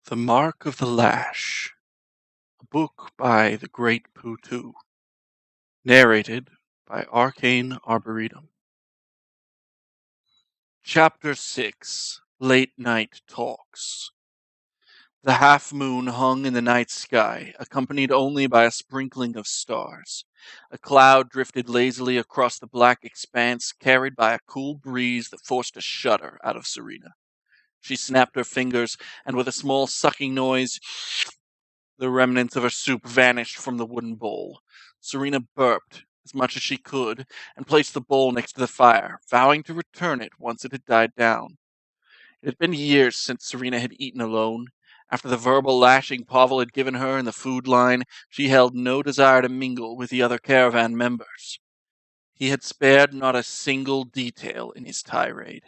The Mark of the Lash, a book by the great Putu, narrated by Arcane Arboretum. Chapter 6, Late Night Talks. The half-moon hung in the night sky, accompanied only by a sprinkling of stars. A cloud drifted lazily across the black expanse, carried by a cool breeze that forced a shudder out of Serena. She snapped her fingers, and with a small sucking noise, the remnants of her soup vanished from the wooden bowl. Serena burped as much as she could and placed the bowl next to the fire, vowing to return it once it had died down. It had been years since Serena had eaten alone. After the verbal lashing Pavel had given her in the food line, she held no desire to mingle with the other caravan members. He had spared not a single detail in his tirade.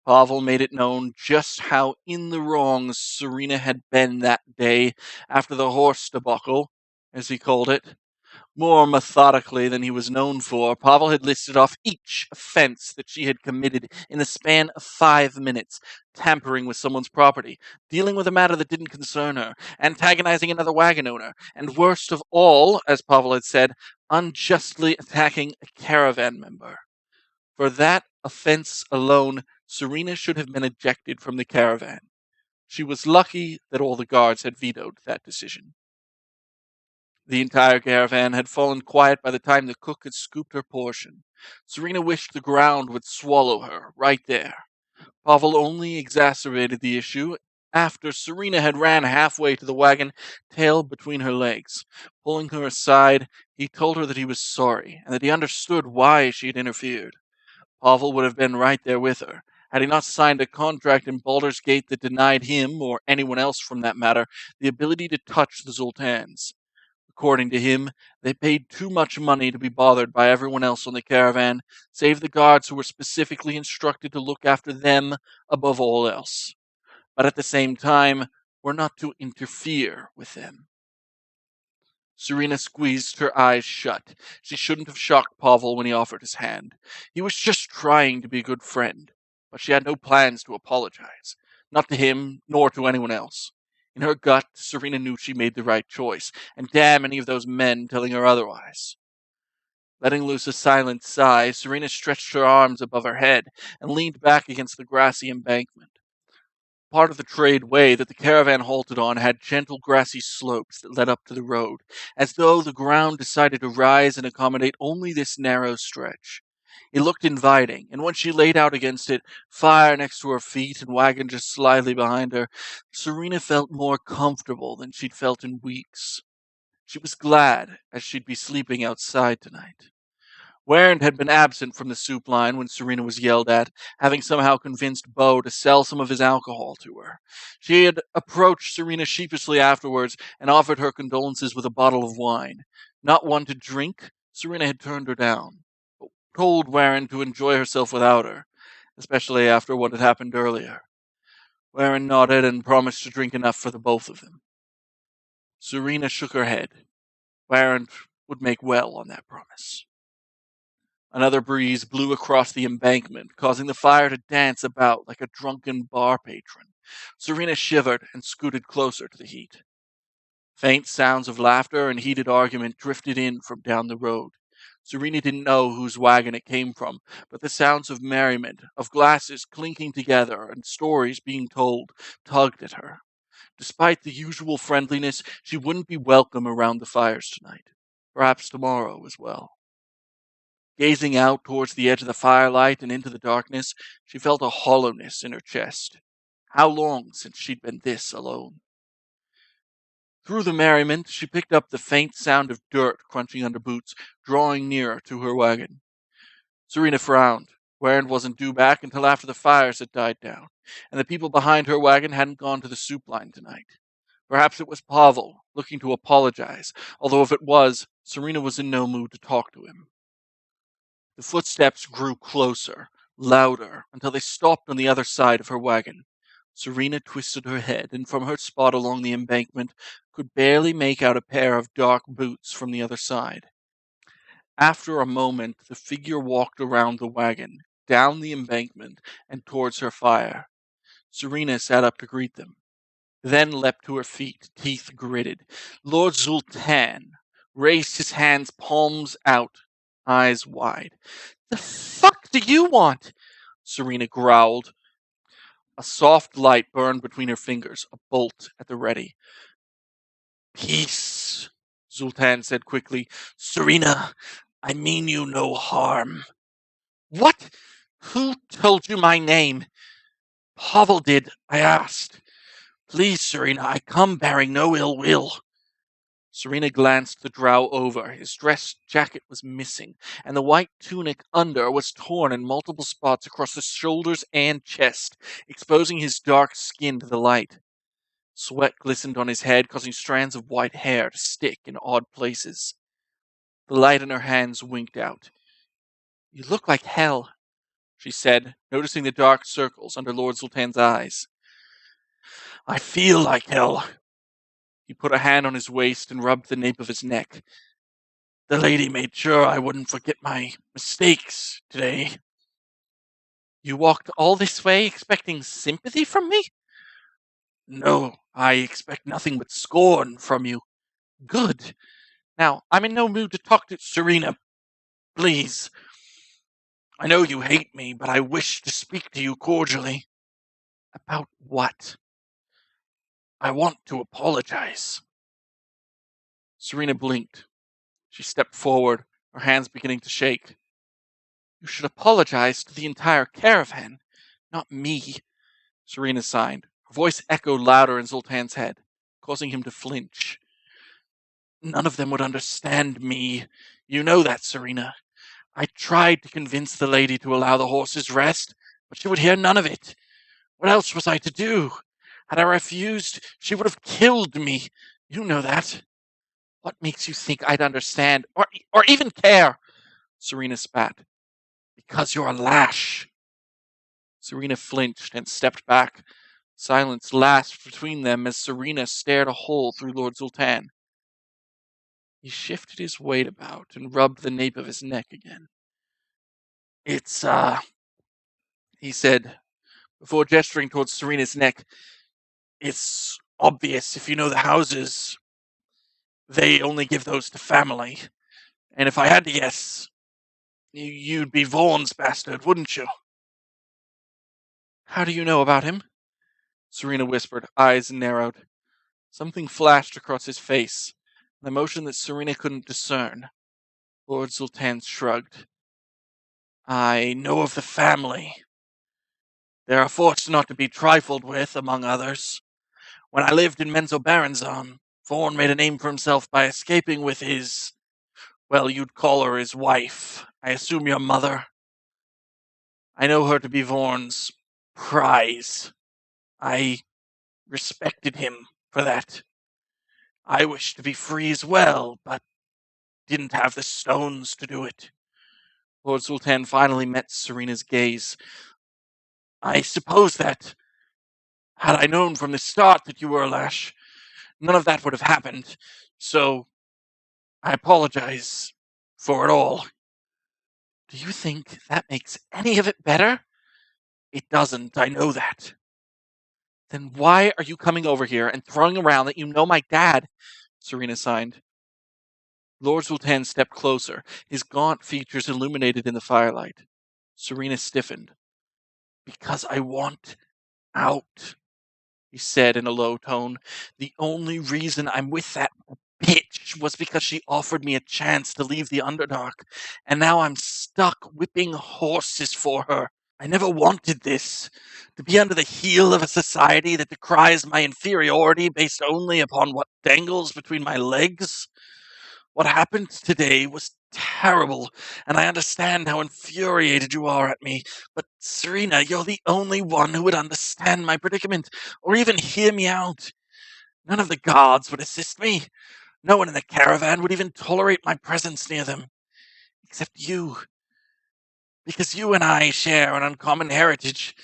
Pavel made it known just how in the wrong Serena had been that day after the horse debacle, as he called it. More methodically than he was known for, Pavel had listed off each offense that she had committed in the span of 5 minutes: tampering with someone's property, dealing with a matter that didn't concern her, antagonizing another wagon owner, and worst of all, as Pavel had said, unjustly attacking a caravan member. For that offense alone, Serena should have been ejected from the caravan. She was lucky that all the guards had vetoed that decision. The entire caravan had fallen quiet by the time the cook had scooped her portion. Serena wished the ground would swallow her right there. Pavel only exacerbated the issue after Serena had ran halfway to the wagon, tail between her legs. Pulling her aside, he told her that he was sorry and that he understood why she had interfered. Pavel would have been right there with her, had he not signed a contract in Baldur's Gate that denied him, or anyone else from that matter, the ability to touch the Zoltans. According to him, they paid too much money to be bothered by everyone else on the caravan, save the guards who were specifically instructed to look after them above all else. But at the same time, were not to interfere with them. Serena squeezed her eyes shut. She shouldn't have shocked Pavel when he offered his hand. He was just trying to be a good friend, but she had no plans to apologize. Not to him, nor to anyone else. In her gut, Serena knew she made the right choice, and damn any of those men telling her otherwise. Letting loose a silent sigh, Serena stretched her arms above her head and leaned back against the grassy embankment. Part of the trade way that the caravan halted on had gentle grassy slopes that led up to the road, as though the ground decided to rise and accommodate only this narrow stretch. It looked inviting, and when she laid out against it, fire next to her feet and wagon just slightly behind her, Serena felt more comfortable than she'd felt in weeks. She was glad, as she'd be sleeping outside tonight. Warren had been absent from the soup line when Serena was yelled at, having somehow convinced Bo to sell some of his alcohol to her. She had approached Serena sheepishly afterwards and offered her condolences with a bottle of wine. Not one to drink, Serena had turned her down, but told Warren to enjoy herself without her, especially after what had happened earlier. Warren nodded and promised to drink enough for the both of them. Serena shook her head. Warren would make well on that promise. Another breeze blew across the embankment, causing the fire to dance about like a drunken bar patron. Serena shivered and scooted closer to the heat. Faint sounds of laughter and heated argument drifted in from down the road. Serena didn't know whose wagon it came from, but the sounds of merriment, of glasses clinking together and stories being told, tugged at her. Despite the usual friendliness, she wouldn't be welcome around the fires tonight. Perhaps tomorrow as well. Gazing out towards the edge of the firelight and into the darkness, she felt a hollowness in her chest. How long since she'd been this alone? Through the merriment, she picked up the faint sound of dirt crunching under boots, drawing nearer to her wagon. Serena frowned. Warren wasn't due back until after the fires had died down, and the people behind her wagon hadn't gone to the soup line tonight. Perhaps it was Pavel, looking to apologize, although if it was, Serena was in no mood to talk to him. The footsteps grew closer, louder, until they stopped on the other side of her wagon. Serena twisted her head, and from her spot along the embankment could barely make out a pair of dark boots from the other side. After a moment, the figure walked around the wagon, down the embankment, and towards her fire. Serena sat up to greet them. then leapt to her feet, teeth gritted. Lord Zultan raised his hands, palms out, eyes wide. "The fuck do you want?" Serena growled. A soft light burned between her fingers, a bolt at the ready. "Peace," Zultan said quickly. "Serena, I mean you no harm." "What? Who told you my name?" "Pavel did, I asked." "Please, Serena, I come bearing no ill will." Serena glanced the drow over. His dress jacket was missing, and the white tunic under was torn in multiple spots across the shoulders and chest, exposing his dark skin to the light. Sweat glistened on his head, causing strands of white hair to stick in odd places. The light in her hands winked out. "You look like hell," she said, noticing the dark circles under Lord Sultan's eyes. "I feel like hell." He put a hand on his waist and rubbed the nape of his neck. "The lady made sure I wouldn't forget my mistakes today." "You walked all this way expecting sympathy from me?" "No, I expect nothing but scorn from you." "Good. Now, I'm in no mood to talk to Serena. Please. I know you hate me, but I wish to speak to you cordially." "About what?" "I want to apologize." Serena blinked. She stepped forward, her hands beginning to shake. "You should apologize to the entire caravan, not me," Serena signed. Her voice echoed louder in Zoltan's head, causing him to flinch. "None of them would understand me. You know that, Serena. I tried to convince the lady to allow the horses rest, but she would hear none of it. What else was I to do? Had I refused, she would have killed me. You know that. What makes you think I'd understand, or even care?" Serena spat. "Because you're a Lash." Serena flinched and stepped back. Silence lasted between them as Serena stared a hole through Lord Zultan. He shifted his weight about and rubbed the nape of his neck again. "It's, he said, before gesturing towards Serena's neck, "it's obvious if you know the houses. They only give those to family. And if I had to guess, you'd be Vaughn's bastard, wouldn't you?" "How do you know about him?" Serena whispered, eyes narrowed. Something flashed across his face, an emotion that Serena couldn't discern. Lord Sultan shrugged. "I know of the family. They're a force not to be trifled with, among others. When I lived in Menzoberranzan, Vaughan made a name for himself by escaping with his, well, you'd call her his wife. I assume your mother. I know her to be Vaughan's prize. I respected him for that. I wished to be free as well, but didn't have the stones to do it." Lord Sultan finally met Serena's gaze. "I suppose that, had I known from the start that you were a Lash, none of that would have happened. So, I apologize for it all." "Do you think that makes any of it better?" "It doesn't, I know that." "Then why are you coming over here and throwing around that you know my dad?" Serena signed. Lord Sultan stepped closer, his gaunt features illuminated in the firelight. Serena stiffened. "Because I want out," he said in a low tone. "The only reason I'm with that bitch was because she offered me a chance to leave the Underdark, and now I'm stuck whipping horses for her. I never wanted this. To be under the heel of a society that decries my inferiority based only upon what dangles between my legs. What happened today was terrible, and I understand how infuriated you are at me. But, Serena, you're the only one who would understand my predicament, or even hear me out. None of the guards would assist me. No one in the caravan would even tolerate my presence near them. Except you. Because you and I share an uncommon heritage.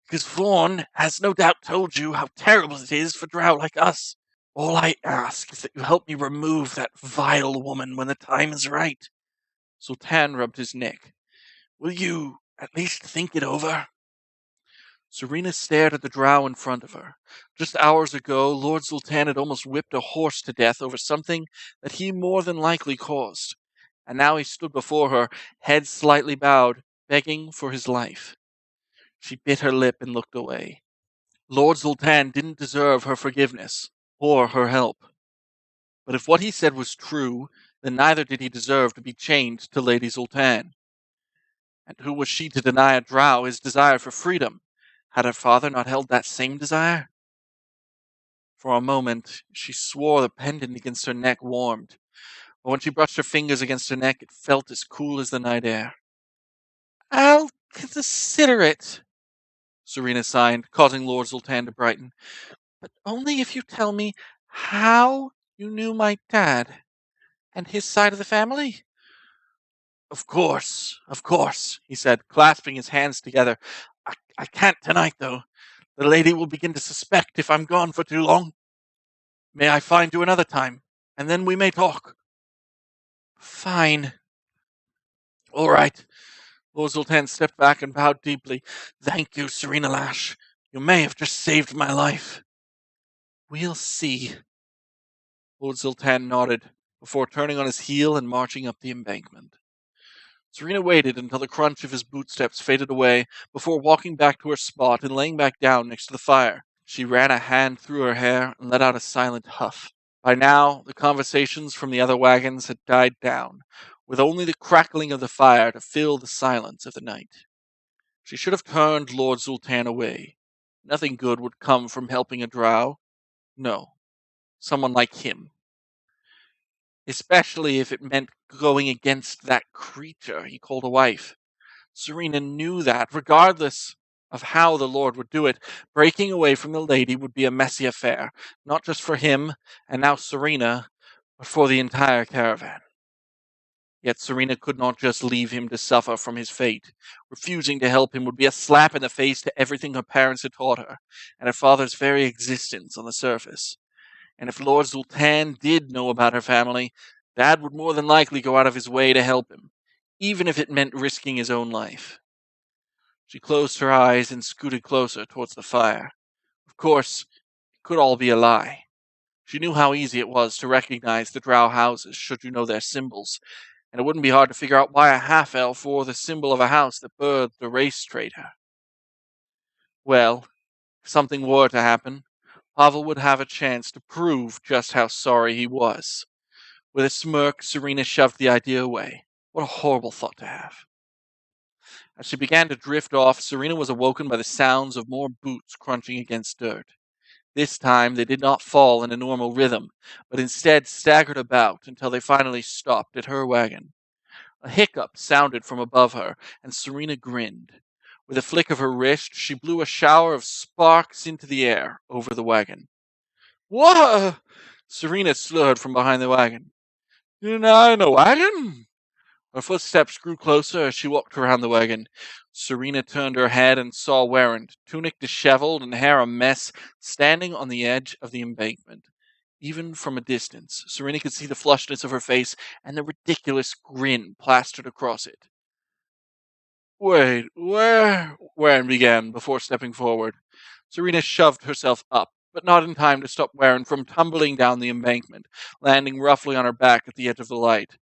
Because Vaughan has no doubt told you how terrible it is for drow like us. All I ask is that you help me remove that vile woman when the time is right." Sultan rubbed his neck. "Will you at least think it over?" Serena stared at the drow in front of her. Just hours ago, Lord Sultan had almost whipped a horse to death over something that he more than likely caused, and now he stood before her, head slightly bowed, begging for his life. She bit her lip and looked away. Lord Sultan didn't deserve her forgiveness, or her help. But if what he said was true, then neither did he deserve to be chained to Lady Sultan. And who was she to deny a drow his desire for freedom? Had her father not held that same desire? For a moment, she swore the pendant against her neck warmed, but when she brushed her fingers against her neck, it felt as cool as the night air. "I'll consider it," Serena signed, causing Lord Sultan to brighten. "But only if you tell me how you knew my dad and his side of the family." Of course, he said, clasping his hands together. I can't tonight, though. The lady will begin to suspect if I'm gone for too long. May I find you another time, and then we may talk?" "Fine." "All right." Lord Sultan stepped back and bowed deeply. "Thank you, Serena Lash. You may have just saved my life." "We'll see." Lord Sultan nodded, before turning on his heel and marching up the embankment. Serena waited until the crunch of his bootsteps faded away before walking back to her spot and laying back down next to the fire. She ran a hand through her hair and let out a silent huff. By now, the conversations from the other wagons had died down, with only the crackling of the fire to fill the silence of the night. She should have turned Lord Sultan away. Nothing good would come from helping a drow. No, someone like him. Especially if it meant going against that creature he called a wife. Serena knew that, regardless of how the Lord would do it, breaking away from the lady would be a messy affair, not just for him, and now Serena, but for the entire caravan. Yet Serena could not just leave him to suffer from his fate. Refusing to help him would be a slap in the face to everything her parents had taught her, and her father's very existence on the surface. And if Lord Sultan did know about her family, Dad would more than likely go out of his way to help him, even if it meant risking his own life. She closed her eyes and scooted closer towards the fire. Of course, it could all be a lie. She knew how easy it was to recognize the drow houses should you know their symbols, and it wouldn't be hard to figure out why a half-elf wore the symbol of a house that birthed a race traitor. Well, if something were to happen, Pavel would have a chance to prove just how sorry he was. With a smirk, Serena shoved the idea away. What a horrible thought to have. As she began to drift off, Serena was awoken by the sounds of more boots crunching against dirt. This time they did not fall in a normal rhythm, but instead staggered about until they finally stopped at her wagon. A hiccup sounded from above her, and Serena grinned. With a flick of her wrist, she blew a shower of sparks into the air over the wagon. "Whoa!" Serena slurred from behind the wagon. "You're not in a wagon?" Her footsteps grew closer as she walked around the wagon. Serena turned her head and saw Warrant, tunic disheveled and hair a mess, standing on the edge of the embankment. Even from a distance, Serena could see the flushness of her face and the ridiculous grin plastered across it. "Wait, where?" Warren began before stepping forward. Serena shoved herself up, but not in time to stop Warren from tumbling down the embankment, landing roughly on her back at the edge of the light.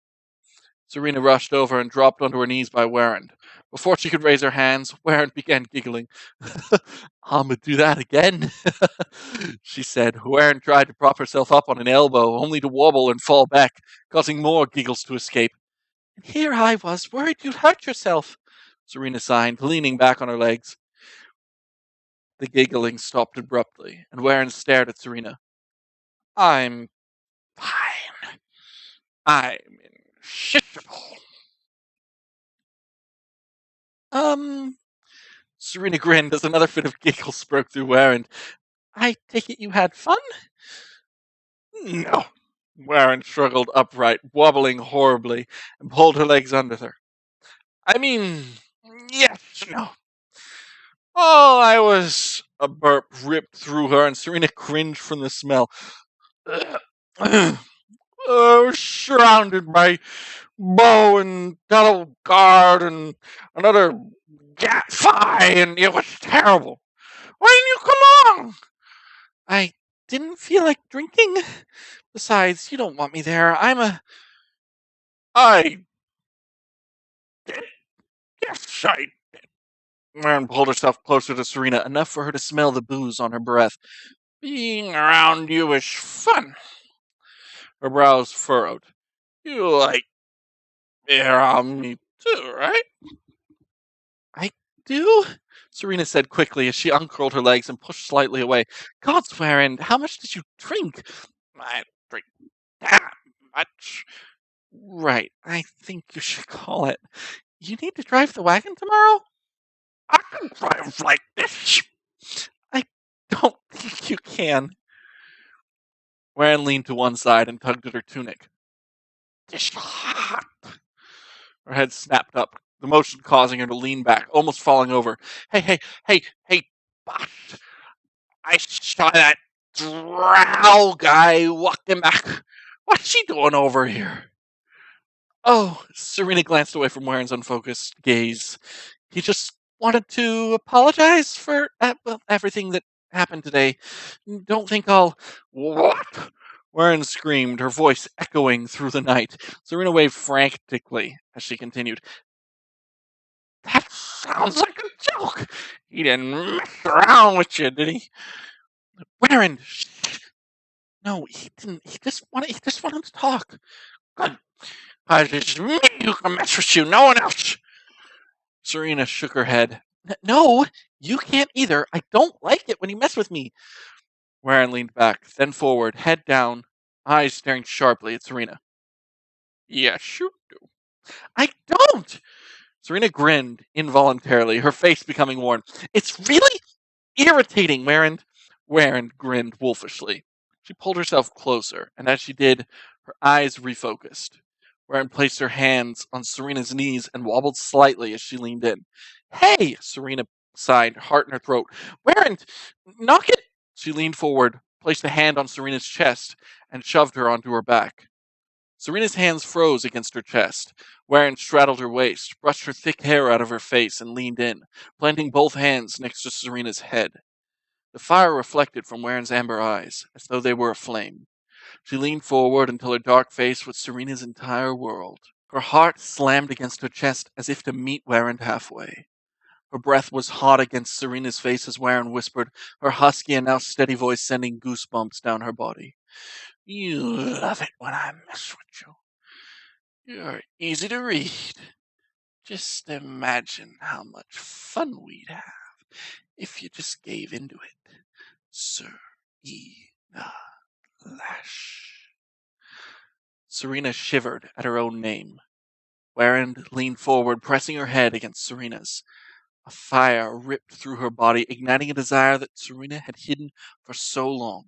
Serena rushed over and dropped onto her knees by Warren. Before she could raise her hands, Warren began giggling. "I'ma do that again," she said. Warren tried to prop herself up on an elbow, only to wobble and fall back, causing more giggles to escape. "And here I was, worried you'd hurt yourself," Serena sighed, leaning back on her legs. The giggling stopped abruptly, and Warren stared at Serena. "I'm fine. I'm insatiable." Um, Serena grinned as another fit of giggles broke through Warren. "I take it you had fun?" "No." Warren struggled upright, wobbling horribly, and pulled her legs under her. "I mean, yes, no. Oh, I was..." A burp ripped through her, and Serena cringed from the smell. "Surrounded by Bo and Double Guard and another Gatfi, and it was terrible. Why didn't you come along? I didn't feel like drinking. Besides, you don't want me there. I did. Yes, I did. Maren pulled herself closer to Serena, enough for her to smell the booze on her breath. Being around you is fun. Her brows furrowed. You like being around me too, right? I do? Serena said quickly as she uncurled her legs and pushed slightly away. God swear, and how much did you drink? I drink that much. Right, I think you should call it. You need to drive the wagon tomorrow? I can drive like this. I don't think you can. Warren leaned to one side and tugged at her tunic. It's hot. Her head snapped up, the motion causing her to lean back, almost falling over. Hey, boss. I saw that drow guy walking back. What's he doing over here? Oh, Serena glanced away from Warren's unfocused gaze. He just wanted to apologize for everything that happened today. Don't think I'll. What? Warren screamed, her voice echoing through the night. Serena waved frantically as she continued. That sounds like a joke. He didn't mess around with you, did he? Warren, no, he didn't. He just wanted to talk. Good. It's me who can mess with you, no one else. Serena shook her head. No, you can't either. I don't like it when you mess with me. Warren leaned back, then forward, head down, eyes staring sharply at Serena. Yes, you do. I don't! Serena grinned involuntarily, her face becoming worn. It's really irritating, Warren. Warren grinned wolfishly. She pulled herself closer, and as she did, her eyes refocused. Warren placed her hands on Serena's knees and wobbled slightly as she leaned in. Hey! Serena sighed, heart in her throat. Warren, knock it! She leaned forward, placed a hand on Serena's chest, and shoved her onto her back. Serena's hands froze against her chest. Warren straddled her waist, brushed her thick hair out of her face, and leaned in, planting both hands next to Serena's head. The fire reflected from Warren's amber eyes, as though they were aflame. She leaned forward until her dark face was Serena's entire world. Her heart slammed against her chest as if to meet Warren halfway. Her breath was hot against Serena's face as Warren whispered, her husky and now steady voice sending goosebumps down her body. You love it when I mess with you. You're easy to read. Just imagine how much fun we'd have if you just gave into it. Serena Lash. Serena shivered at her own name. Warren leaned forward, pressing her head against Serena's. A fire ripped through her body, igniting a desire that Serena had hidden for so long.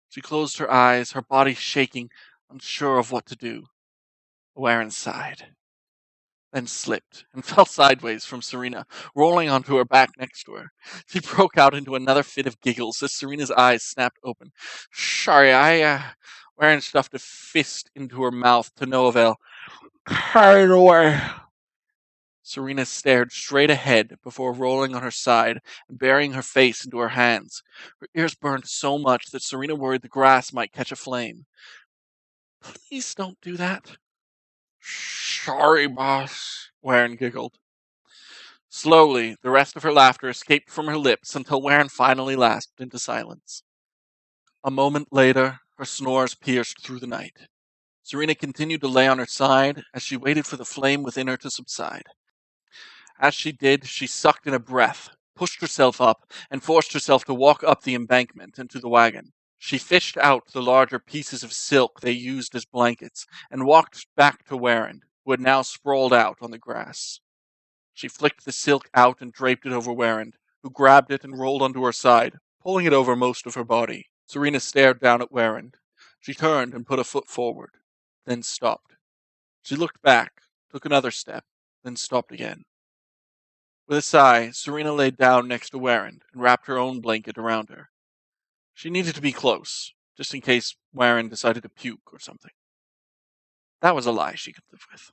She closed her eyes, her body shaking, unsure of what to do. Warren sighed, then slipped and fell sideways from Serena, rolling onto her back next to her. She broke out into another fit of giggles as Serena's eyes snapped open. Sorry, Warren stuffed a fist into her mouth to no avail. Carried away. Serena stared straight ahead before rolling on her side and burying her face into her hands. Her ears burned so much that Serena worried the grass might catch a flame. Please don't do that. Sorry, boss, Warren giggled. Slowly, the rest of her laughter escaped from her lips until Warren finally lapsed into silence. A moment later, her snores pierced through the night. Serena continued to lay on her side as she waited for the flame within her to subside. As she did, she sucked in a breath, pushed herself up, and forced herself to walk up the embankment and to the wagon. She fished out the larger pieces of silk they used as blankets and walked back to Warren, who had now sprawled out on the grass. She flicked the silk out and draped it over Warren, who grabbed it and rolled onto her side, pulling it over most of her body. Serena stared down at Warren. She turned and put a foot forward, then stopped. She looked back, took another step, then stopped again. With a sigh, Serena laid down next to Warren and wrapped her own blanket around her. She needed to be close, just in case Warren decided to puke or something. That was a lie she could live with.